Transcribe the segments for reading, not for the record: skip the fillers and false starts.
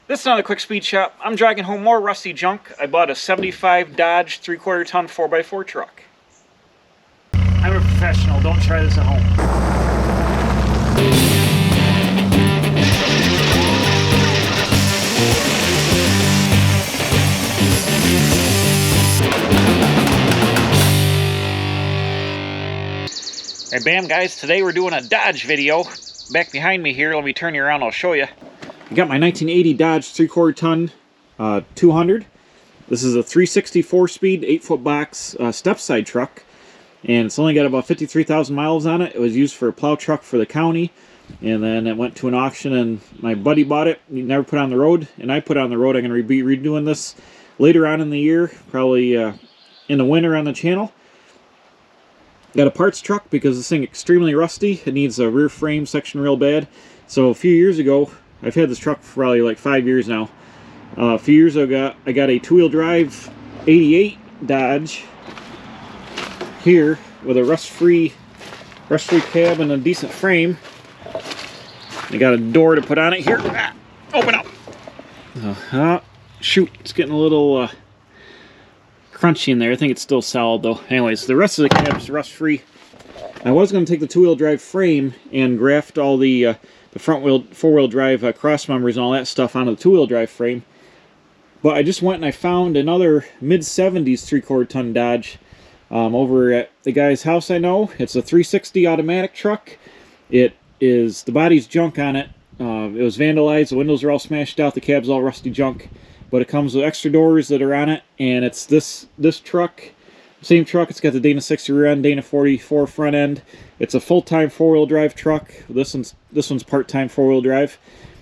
This is another quick speed shop. I'm dragging home more rusty junk. I bought a 75 Dodge 3/4 ton 4x4 truck. I'm a professional, don't try this at home. Alright, bam guys, today we're doing a Dodge video. Back behind me here, let me turn you around, I'll show you. I got my 1980 Dodge 3/4 ton 200. This is a 364 speed, 8-foot box step side truck. And it's only got about 53,000 miles on it. It was used for a plow truck for the county. And then it went to an auction and my buddy bought it. He never put it on the road. And I put it on the road. I'm going to be redoing this later on in the year. Probably in the winter on the channel. Got a parts truck because this thing is extremely rusty. It needs a rear frame section real bad. So a few years ago, I've had this truck for probably like 5 years now. A few years ago, I got a two-wheel drive 88 Dodge here with a rust-free cab and a decent frame. I got a door to put on it here. Ah, open up. Shoot, it's getting a little crunchy in there. I think it's still solid though. Anyways, the rest of the cab is rust-free. I was going to take the two-wheel drive frame and graft all the front wheel, four-wheel drive cross members and all that stuff onto the two-wheel drive frame. But I just went and I found another mid-70s 3/4 ton Dodge over at the guy's house I know. It's a 360 automatic truck. The body's junk on it. It was vandalized, the windows are all smashed out, the cab's all rusty junk. But it comes with extra doors that are on it, and it's this truck. Same truck, it's got the Dana 60 rear end, Dana 44 front end. It's a full-time four-wheel drive truck. This one's part-time four-wheel drive.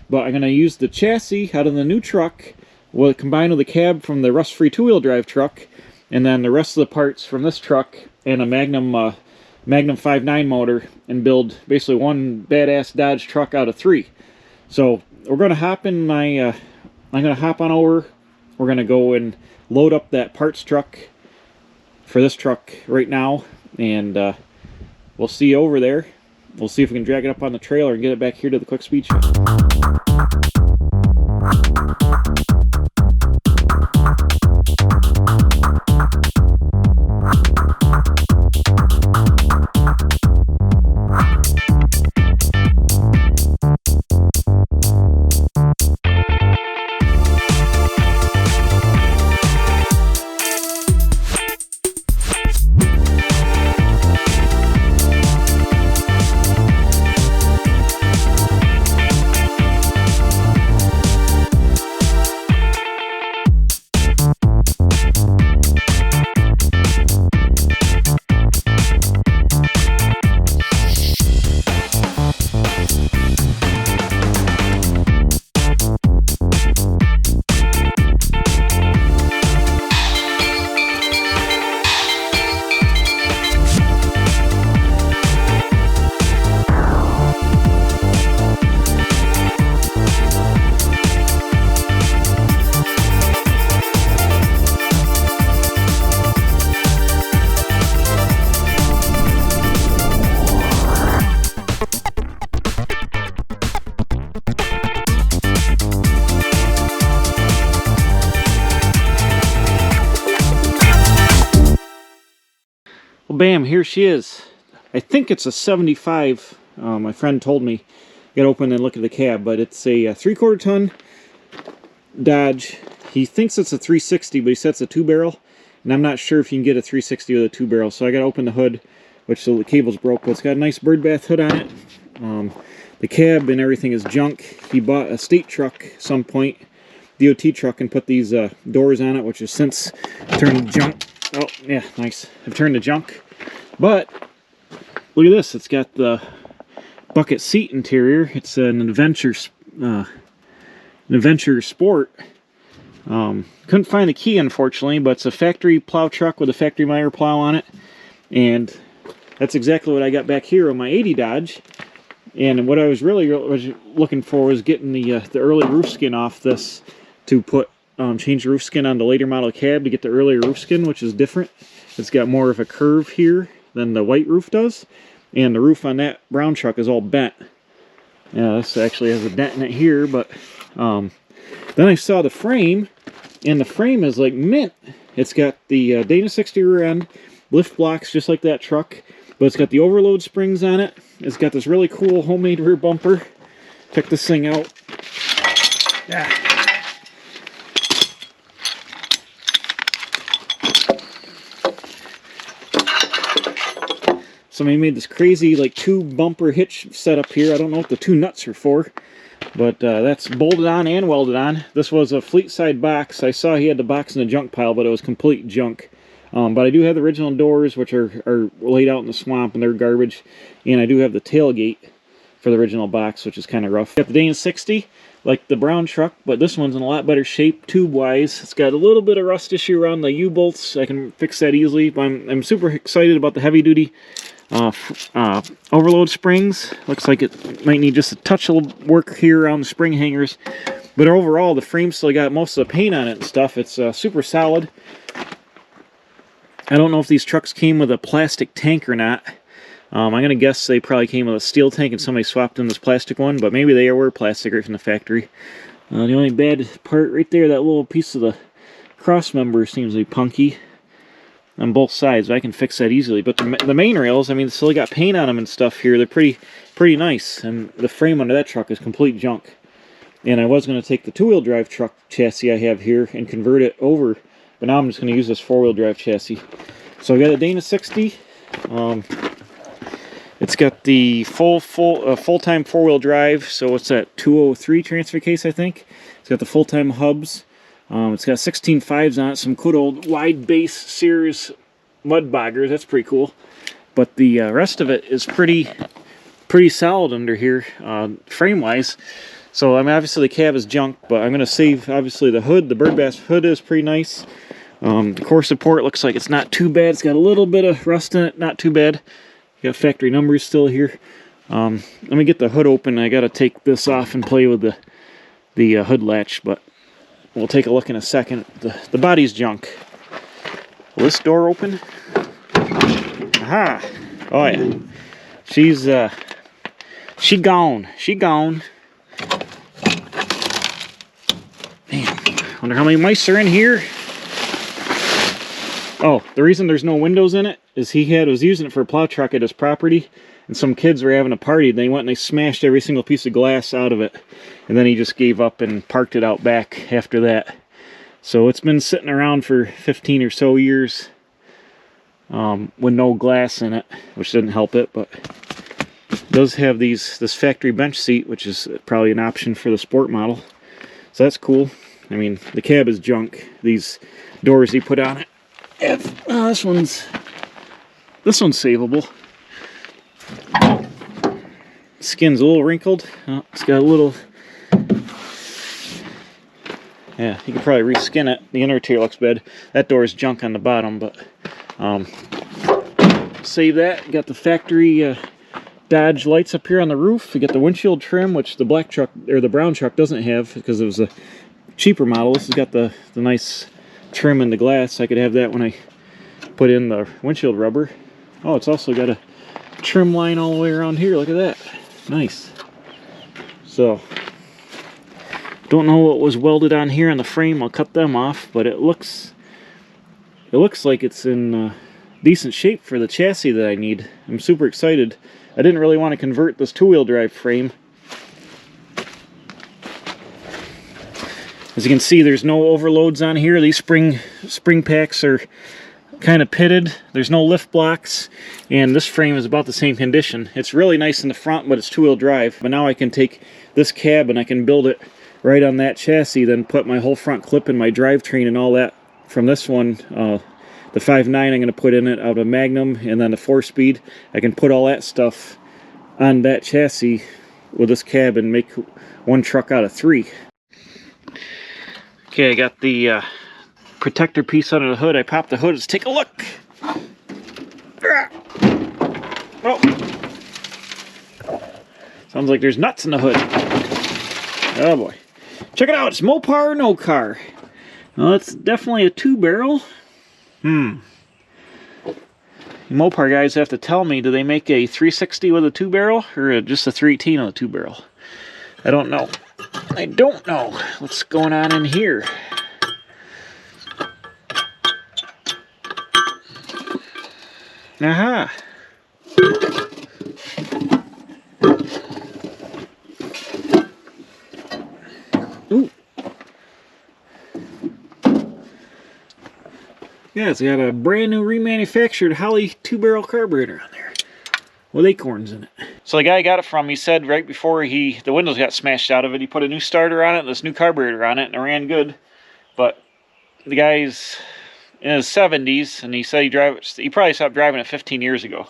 But I'm going to use the chassis out of the new truck, combined with the cab from the rust-free two-wheel drive truck, and then the rest of the parts from this truck and a Magnum 5.9 motor, and build basically one badass Dodge truck out of three. So we're going to hop in my... I'm going to hop on over. We're going to go and load up that parts truck for this truck right now, and we'll see you over there. We'll see if we can drag it up on the trailer and get it back here to the quick speed shop. Well, bam, here she is. I think it's a 75. My friend told me. Got to open and look at the cab, but it's a 3/4 ton Dodge. He thinks it's a 360, but he says it's a 2-barrel, and I'm not sure if you can get a 360 with a 2-barrel. So I got to open the hood, which the cable's broke, but it's got a nice bird bath hood on it. The cab and everything is junk. He bought a state truck at some point, DOT truck, and put these doors on it, which has since turned to junk. Oh, yeah, nice. I've turned to junk. But look at this. It's got the bucket seat interior. It's an Adventurer Sport. Couldn't find the key, unfortunately, but it's a factory plow truck with a factory Meyer plow on it. And that's exactly what I got back here on my 80 Dodge. And what I was really looking for was getting the early roof skin off this to put change the roof skin on the later model cab to get the earlier roof skin, which is different. It's got more of a curve here than the white roof does, and the roof on that brown truck is all bent. Yeah, this actually has a dent in it here, but Then I saw the frame, and the frame is like mint. It's got the Dana 60 rear end, lift blocks just like that truck, but it's got the overload springs on it. It's got this really cool homemade rear bumper. Check this thing out. Yeah. Somebody made this crazy like 2 bumper hitch setup here. I don't know what the 2 nuts are for, but that's bolted on and welded on. This was a fleet side box. I saw he had the box in the junk pile, but it was complete junk. But I do have the original doors, which are laid out in the swamp, and they're garbage. And I do have the tailgate for the original box, which is kind of rough. Got the Dana 60, like the brown truck, but this one's in a lot better shape tube-wise. It's got a little bit of rust issue around the U-bolts. I can fix that easily. But I'm super excited about the heavy-duty overload springs. Looks like it might need just a touch of work here around the spring hangers, but overall the frame still got most of the paint on it and stuff. It's super solid. I don't know if these trucks came with a plastic tank or not. I'm gonna guess they probably came with a steel tank and somebody swapped in this plastic one, but maybe they were plastic right from the factory. The only bad part right there, that little piece of the cross member seems to be punky on both sides. I can fix that easily, but the main rails, I mean, still got paint on them and stuff here. They're pretty nice, and the frame under that truck is complete junk. And I was going to take the 2-wheel drive truck chassis I have here and convert it over, but now I'm just going to use this 4-wheel drive chassis. So I got a Dana 60. It's got the full-time 4-wheel drive, so it's that 203 transfer case, I think. It's got the full-time hubs. It's got 16.5s on it, some good old wide base Sears mud boggers. That's pretty cool. But the rest of it is pretty solid under here, frame-wise. So I mean, obviously the cab is junk, but I'm going to save obviously the hood. The bird bass hood is pretty nice. The core support looks like it's not too bad. It's got a little bit of rust in it, not too bad. Got factory numbers still here. Let me get the hood open. I got to take this off and play with the hood latch, but we'll take a look in a second. The body's junk. Will this door open? Aha! Oh yeah. She gone. She gone. Man, wonder how many mice are in here. Oh, the reason there's no windows in it is was using it for a plow truck at his property, and some kids were having a party, and they went and they smashed every single piece of glass out of it, and then he just gave up and parked it out back after that. So it's been sitting around for 15 or so years with no glass in it, which didn't help it, but it does have this factory bench seat, which is probably an option for the sport model. So that's cool. I mean, the cab is junk. These doors he put on it, this one's savable. Skin's a little wrinkled. Oh, it's got a little. Yeah, you can probably reskin it. The inner tier looks bad. That door is junk on the bottom, but save that. Got the factory Dodge lights up here on the roof. You got the windshield trim, which the black truck or the brown truck doesn't have because it was a cheaper model. This has got the nice trim in the glass. I could have that when I put in the windshield rubber. Oh, it's also got a trim line all the way around here. Look at that. Nice. So, don't know what was welded on here on the frame. I'll cut them off, but it looks like it's in decent shape for the chassis that I need. I'm super excited. I didn't really want to convert this 2-wheel drive frame. As you can see, there's no overloads on here. These spring packs are kind of pitted. There's no lift blocks, and this frame is about the same condition. It's really nice in the front, but it's 2-wheel drive. But now I can take this cab and I can build it right on that chassis, then put my whole front clip and my drivetrain and all that from this one. The 5.9 I'm going to put in it out of Magnum, and then the 4-speed. I can put all that stuff on that chassis with this cab and make one truck out of 3. Okay, I got the protector piece under the hood. I popped the hood. Let's take a look. Oh. Sounds like there's nuts in the hood. Oh boy. Check it out. It's Mopar or no car. Well, it's definitely a 2-barrel. Mopar guys have to tell me, do they make a 360 with a 2-barrel or just a 318 on a 2-barrel? I don't know. I don't know what's going on in here. Aha. Ooh. Yeah, it's got a brand new remanufactured Holley 2-barrel carburetor on there with acorns in it. So the guy I got it from, he said right before the windows got smashed out of it, he put a new starter on it and this new carburetor on it, and it ran good. But the guy's in his 70s, and he said he probably stopped driving it 15 years ago.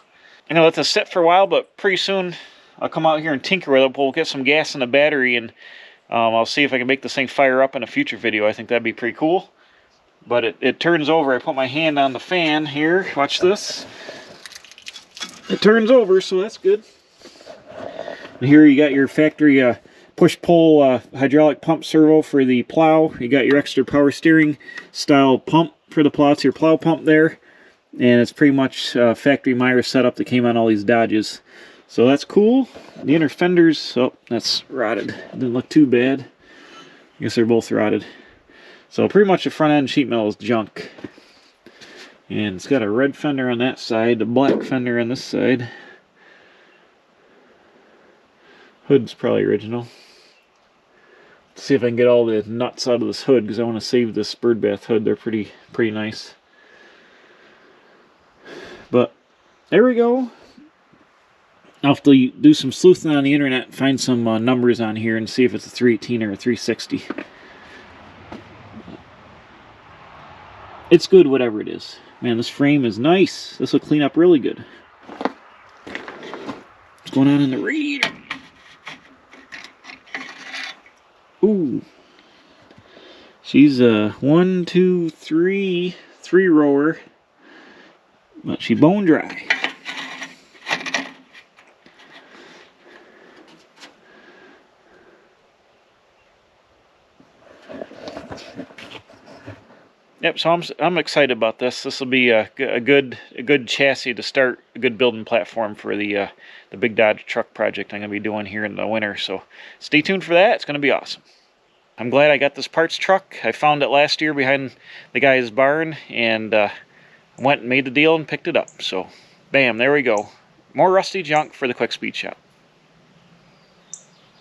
I'm gonna let this sit for a while, but pretty soon I'll come out here and tinker with it. We'll get some gas in the battery, and I'll see if I can make this thing fire up in a future video. I think that'd be pretty cool. But it turns over. I put my hand on the fan here. Watch this. It turns over, so that's good. And here you got your factory push-pull hydraulic pump servo for the plow. You got your extra power steering style pump for the plow. It's your plow pump there. And it's pretty much factory Meyer setup that came on all these Dodges. So that's cool. The inner fenders, oh, that's rotted. Didn't look too bad. I guess they're both rotted. So pretty much the front end sheet metal is junk. And it's got a red fender on that side, a black fender on this side. Hood's probably original. Let's see if I can get all the nuts out of this hood, because I want to save this birdbath hood. They're pretty nice. But there we go. I'll have to do some sleuthing on the internet, find some numbers on here, and see if it's a 318 or a 360. It's good, whatever it is. Man, this frame is nice. This will clean up really good. What's going on in the radiator? Ooh. She's a 1, 2, 3 rower, but she bone dry. Yep, so I'm excited about this. This will be a good chassis to start, a good building platform for the big Dodge truck project I'm going to be doing here in the winter. So stay tuned for that. It's going to be awesome. I'm glad I got this parts truck. I found it last year behind the guy's barn, and went and made the deal and picked it up. So bam, there we go. More rusty junk for the quick speed shop.